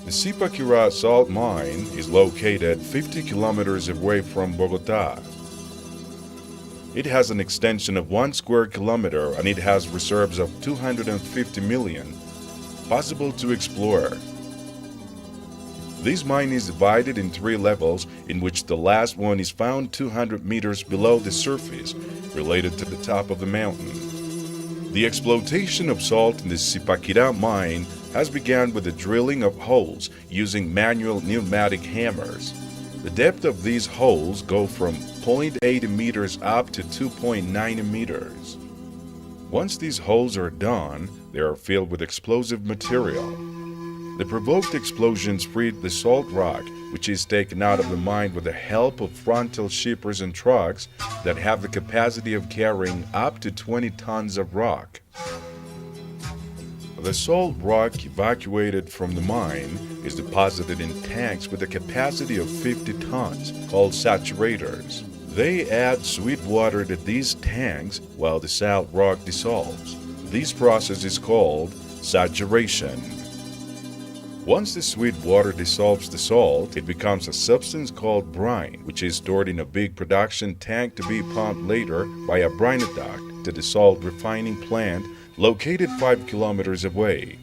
The Zipaquira salt mine is located 50 kilometers away from Bogota. It has an extension of 1 square kilometer and it has reserves of 250 million, possible to explore. This mine is divided in 3 levels, in which the last one is found 200 meters below the surface, related to the top of the mountain. The exploitation of salt in the Zipaquira mine has begun with the drilling of holes using manual pneumatic hammers. The depth of these holes go from 0.8 meters up to 2.9 meters. Once these holes are done, they are filled with explosive material. The provoked explosions freed the salt rock, which is taken out of the mine with the help of frontal shippers and trucks that have the capacity of carrying up to 20 tons of rock. The salt rock evacuated from the mine is deposited in tanks with a capacity of 50 tons, called saturators. They add sweet water to these tanks while the salt rock dissolves. This process is called saturation. Once the sweet water dissolves the salt, it becomes a substance called brine, which is stored in a big production tank to be pumped later by a brinoduct to the salt refining plant located 5 kilometers away.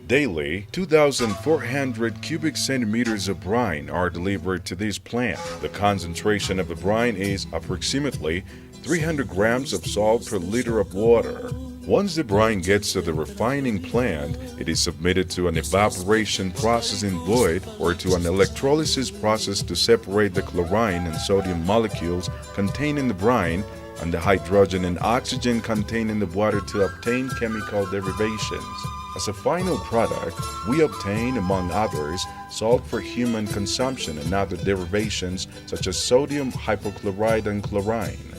Daily, 2,400 cubic centimeters of brine are delivered to this plant. The concentration of the brine is approximately 300 grams of salt per liter of water. Once the brine gets to the refining plant, it is submitted to an evaporation process in void or to an electrolysis process to separate the chlorine and sodium molecules contained in the brine and the hydrogen and oxygen contained in the water to obtain chemical derivations. As a final product, we obtain, among others, salt for human consumption and other derivations such as sodium hypochlorite and chlorine.